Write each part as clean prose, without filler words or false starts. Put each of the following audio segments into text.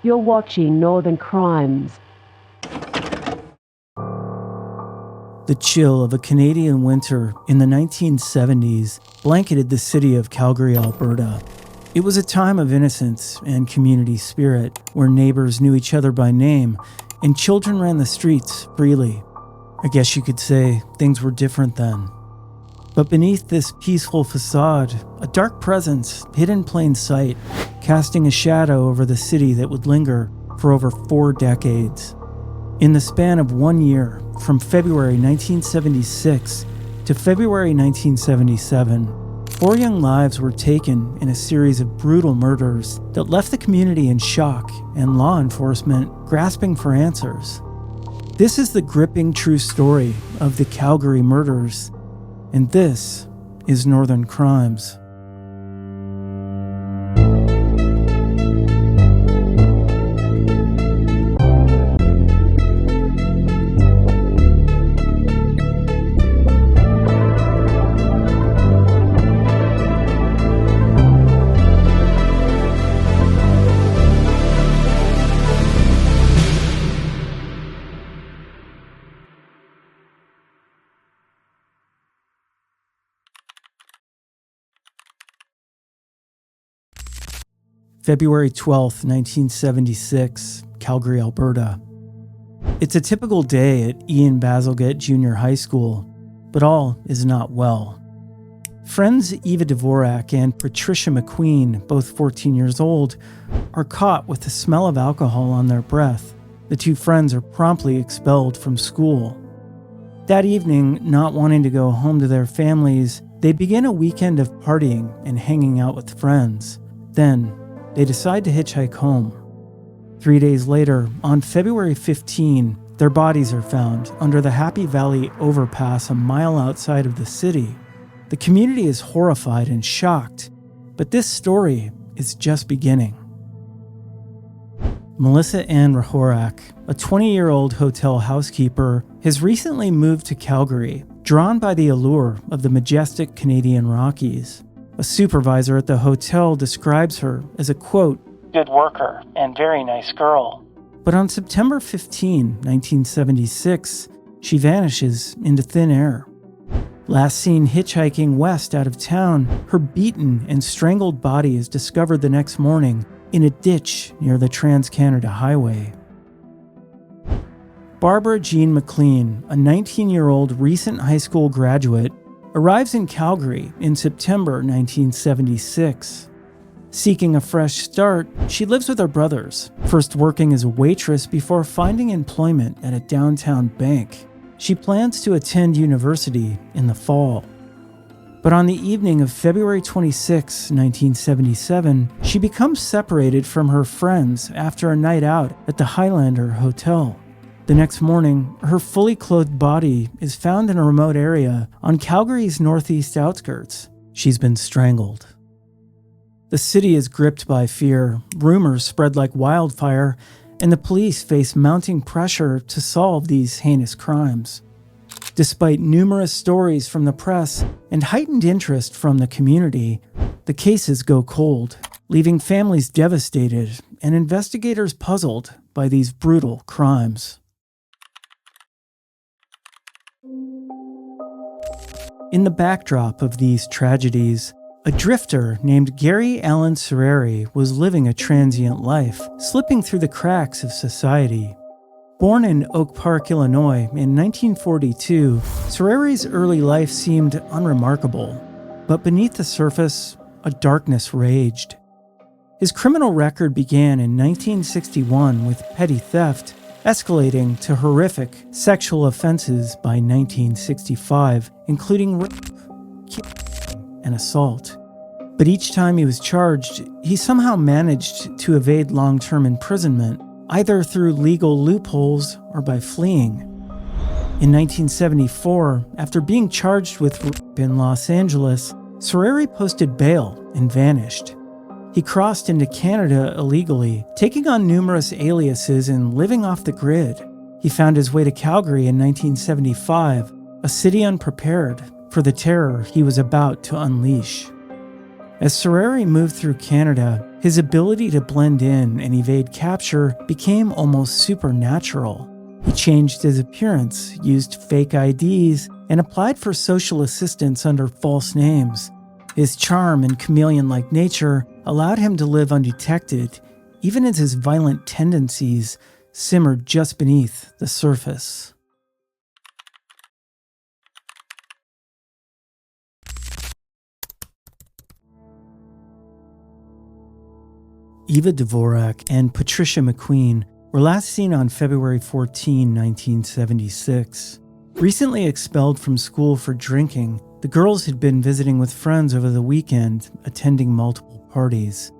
You're watching Northern Crimes. The chill of a Canadian winter in the 1970s blanketed the city of Calgary, Alberta. It was a time of innocence and community spirit, where neighbors knew each other by name and children ran the streets freely. I guess you could say things were different then. But beneath this peaceful facade, a dark presence hid in plain sight, casting a shadow over the city that would linger for over 4 decades. In the span of 1 year, from February 1976 to February 1977, 4 young lives were taken in a series of brutal murders that left the community in shock and law enforcement grasping for answers. This is the gripping true story of the Calgary Murders, and this is Northern Crimes. February 12th, 1976, Calgary, Alberta. It's a typical day at Ian Bazalgette Junior High School, but all is not well. Friends Eva Dvorak and Patricia McQueen, both 14 years old, are caught with the smell of alcohol on their breath. The two friends are promptly expelled from school. That evening, not wanting to go home to their families, they begin a weekend of partying and hanging out with friends. Then, they decide to hitchhike home. 3 days later, on February 15, their bodies are found under the Happy Valley overpass a mile outside of the city. The community is horrified and shocked, but this story is just beginning. Melissa Ann Rehorek, a 20-year-old hotel housekeeper, has recently moved to Calgary, drawn by the allure of the majestic Canadian Rockies. A supervisor at the hotel describes her as a, quote, good worker and very nice girl. But on September 15, 1976, she vanishes into thin air. Last seen hitchhiking west out of town, her beaten and strangled body is discovered the next morning in a ditch near the Trans-Canada Highway. Barbara Jean MacLean, a 19-year-old recent high school graduate, arrives in Calgary in September 1976. Seeking a fresh start, she lives with her brothers, first working as a waitress before finding employment at a downtown bank. She plans to attend university in the fall. But on the evening of February 26, 1977, she becomes separated from her friends after a night out at the Highlander Hotel. The next morning, her fully clothed body is found in a remote area on Calgary's northeast outskirts. She's been strangled. The city is gripped by fear, rumors spread like wildfire, and the police face mounting pressure to solve these heinous crimes. Despite numerous stories from the press and heightened interest from the community, the cases go cold, leaving families devastated and investigators puzzled by these brutal crimes. In the backdrop of these tragedies, a drifter named Allen Srery was living a transient life, slipping through the cracks of society. Born in Oak Park, Illinois in 1942, Srery's early life seemed unremarkable, but beneath the surface, a darkness raged. His criminal record began in 1961 with petty theft, escalating to horrific sexual offenses by 1965, including rape, kidnapping, and assault. But each time he was charged, he somehow managed to evade long-term imprisonment, either through legal loopholes or by fleeing. In 1974, after being charged with rape in Los Angeles, Srery posted bail and vanished. He crossed into Canada illegally, taking on numerous aliases and living off the grid. He found his way to Calgary in 1975, a city unprepared for the terror he was about to unleash. As Srery moved through Canada, his ability to blend in and evade capture became almost supernatural. He changed his appearance, used fake IDs, and applied for social assistance under false names. His charm and chameleon-like nature allowed him to live undetected, even as his violent tendencies simmered just beneath the surface. Eva Dvorak and Patricia McQueen were last seen on February 14, 1976. Recently expelled from school for drinking, the girls had been visiting with friends over the weekend, attending multiple parties.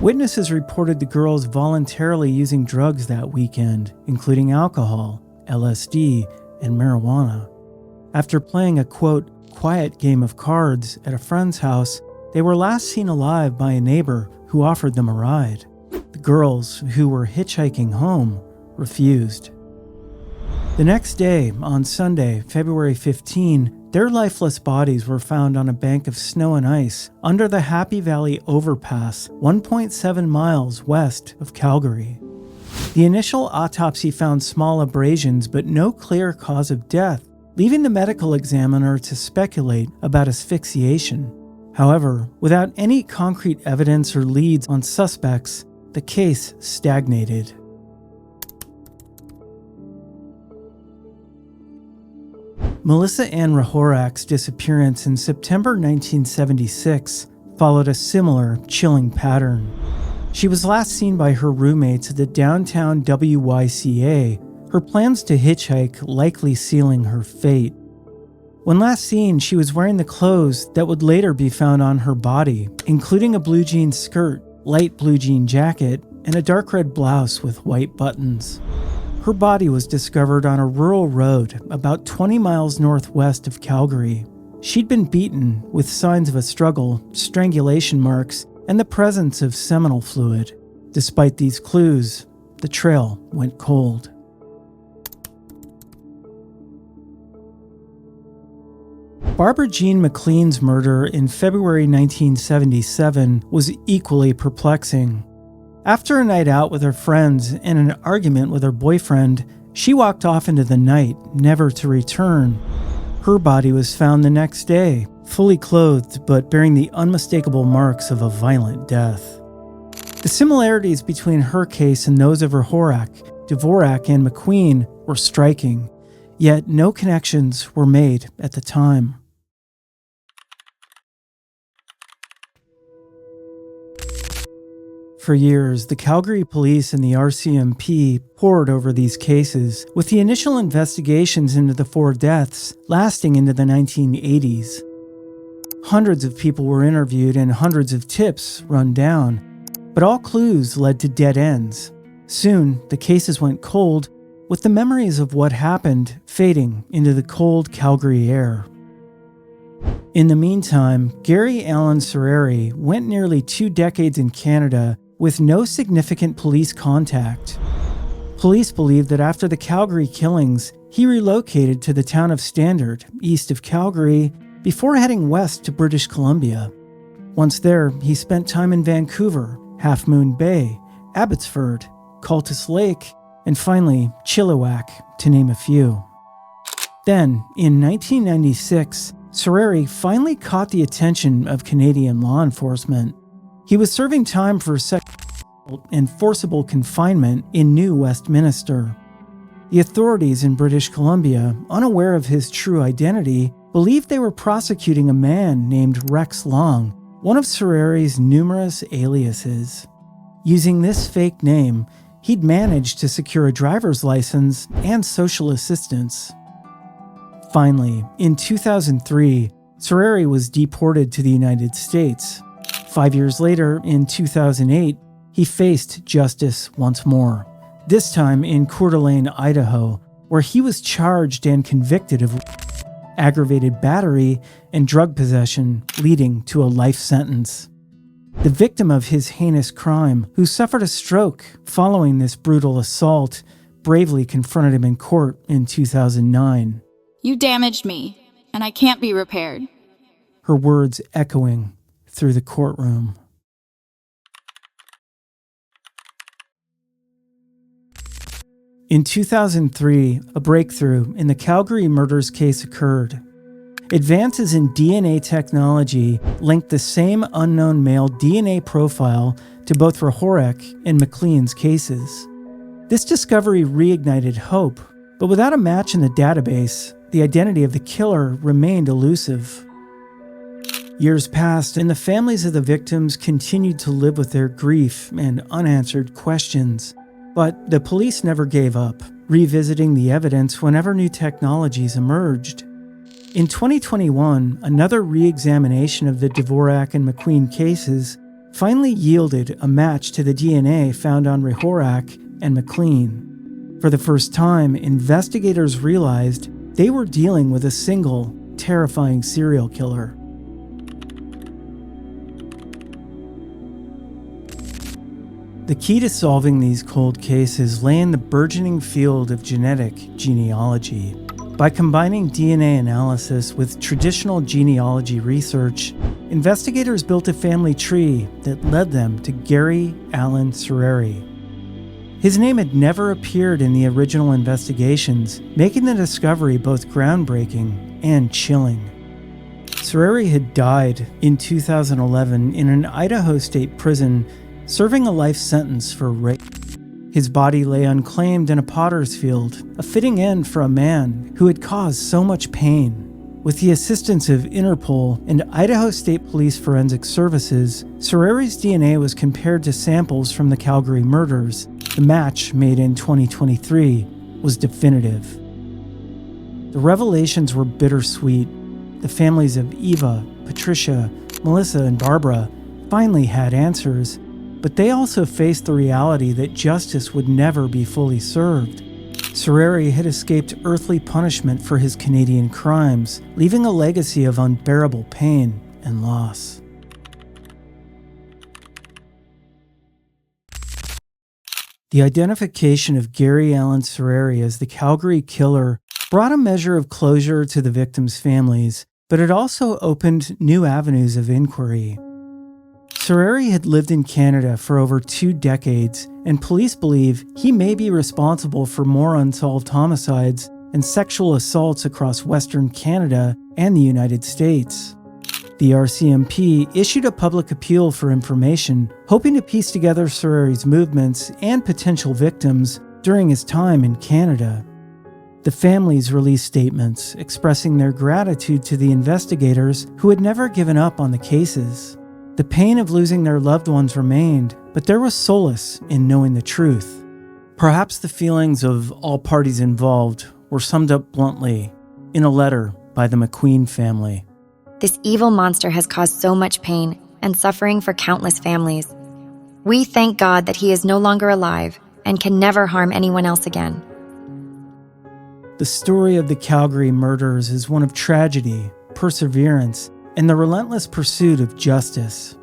Witnesses reported the girls voluntarily using drugs that weekend, including alcohol, LSD, and marijuana. After playing a, quote, quiet game of cards at a friend's house, they were last seen alive by a neighbor who offered them a ride. The girls, who were hitchhiking home, refused. The next day, on Sunday, February 15, their lifeless bodies were found on a bank of snow and ice under the Happy Valley Overpass, 1.7 miles west of Calgary. The initial autopsy found small abrasions but no clear cause of death, leaving the medical examiner to speculate about asphyxiation. However, without any concrete evidence or leads on suspects, the case stagnated. Melissa Ann Rehorek's disappearance in September 1976 followed a similar, chilling pattern. She was last seen by her roommates at the downtown WYCA, her plans to hitchhike likely sealing her fate. When last seen, she was wearing the clothes that would later be found on her body, including a blue jean skirt, light blue jean jacket, and a dark red blouse with white buttons. Her body was discovered on a rural road about 20 miles northwest of Calgary. She'd been beaten with signs of a struggle, strangulation marks, and the presence of seminal fluid. Despite these clues, the trail went cold. Barbara Jean MacLean's murder in February 1977 was equally perplexing. After a night out with her friends and an argument with her boyfriend, she walked off into the night, never to return. Her body was found the next day, fully clothed but bearing the unmistakable marks of a violent death. The similarities between her case and those of Rehorek, Dvorak, and McQueen were striking, yet no connections were made at the time. For years, the Calgary police and the RCMP pored over these cases, with the initial investigations into the 4 deaths lasting into the 1980s. Hundreds of people were interviewed and hundreds of tips run down, but all clues led to dead ends. Soon, the cases went cold, with the memories of what happened fading into the cold Calgary air. In the meantime, Gary Allen Srery went nearly 2 decades in Canada with no significant police contact. Police believe that after the Calgary killings, he relocated to the town of Standard, east of Calgary, before heading west to British Columbia. Once there, he spent time in Vancouver, Half Moon Bay, Abbotsford, Cultus Lake, and finally Chilliwack, to name a few. Then, in 1996, Srery finally caught the attention of Canadian law enforcement. He was serving time for sexual assault and forcible confinement in New Westminster. The authorities in British Columbia, unaware of his true identity, believed they were prosecuting a man named Rex Long, one of Srery's numerous aliases. Using this fake name, he'd managed to secure a driver's license and social assistance. Finally, in 2003, Srery was deported to the United States. 5 years later, in 2008, he faced justice once more, this time in Coeur d'Alene, Idaho, where he was charged and convicted of aggravated battery and drug possession, leading to a life sentence. The victim of his heinous crime, who suffered a stroke following this brutal assault, bravely confronted him in court in 2009. "You damaged me, and I can't be repaired." Her words echoing through the courtroom. In 2003, a breakthrough in the Calgary Murders case occurred. Advances in DNA technology linked the same unknown male DNA profile to both Rehorek and MacLean's cases. This discovery reignited hope, but without a match in the database, the identity of the killer remained elusive. Years passed, and the families of the victims continued to live with their grief and unanswered questions. But the police never gave up, revisiting the evidence whenever new technologies emerged. In 2021, another re-examination of the Dvorak and McQueen cases finally yielded a match to the DNA found on Rehorek and MacLean. For the first time, investigators realized they were dealing with a single, terrifying serial killer. The key to solving these cold cases lay in the burgeoning field of genetic genealogy. By combining DNA analysis with traditional genealogy research, investigators built a family tree that led them to Gary Allen Srery. His name had never appeared in the original investigations, making the discovery both groundbreaking and chilling. Srery had died in 2011 in an Idaho state prison, serving a life sentence for rape. His body lay unclaimed in a potter's field, a fitting end for a man who had caused so much pain. With the assistance of Interpol and Idaho State Police Forensic Services, Srery's DNA was compared to samples from the Calgary Murders. The match, made in 2023, was definitive. The revelations were bittersweet. The families of Eva, Patricia, Melissa, and Barbara finally had answers, but they also faced the reality that justice would never be fully served. Srery had escaped earthly punishment for his Canadian crimes, leaving a legacy of unbearable pain and loss. The identification of Gary Allen Srery as the Calgary killer brought a measure of closure to the victims' families, but it also opened new avenues of inquiry. Srery had lived in Canada for over 2 decades, and police believe he may be responsible for more unsolved homicides and sexual assaults across Western Canada and the United States. The RCMP issued a public appeal for information, hoping to piece together Srery's movements and potential victims during his time in Canada. The families released statements expressing their gratitude to the investigators who had never given up on the cases. The pain of losing their loved ones remained, but there was solace in knowing the truth. Perhaps the feelings of all parties involved were summed up bluntly in a letter by the McQueen family. This evil monster has caused so much pain and suffering for countless families. We thank God that he is no longer alive and can never harm anyone else again. The story of the Calgary Murders is one of tragedy, perseverance, and the relentless pursuit of justice.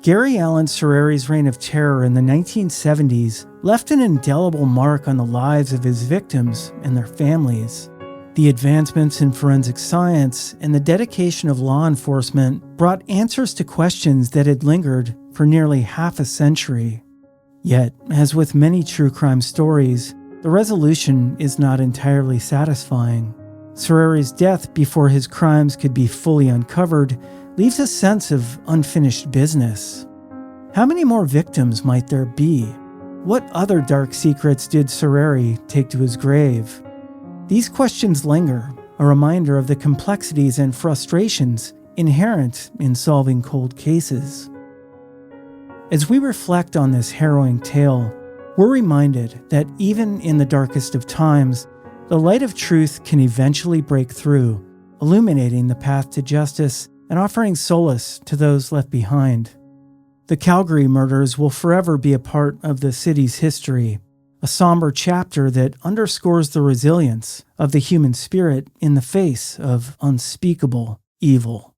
Gary Allen Srery's reign of terror in the 1970s left an indelible mark on the lives of his victims and their families. The advancements in forensic science and the dedication of law enforcement brought answers to questions that had lingered for nearly half a century. Yet, as with many true crime stories, the resolution is not entirely satisfying. Srery's death before his crimes could be fully uncovered leaves a sense of unfinished business. How many more victims might there be? What other dark secrets did Srery take to his grave? These questions linger, a reminder of the complexities and frustrations inherent in solving cold cases. As we reflect on this harrowing tale, we're reminded that even in the darkest of times, the light of truth can eventually break through, illuminating the path to justice and offering solace to those left behind. The Calgary Murders will forever be a part of the city's history, a somber chapter that underscores the resilience of the human spirit in the face of unspeakable evil.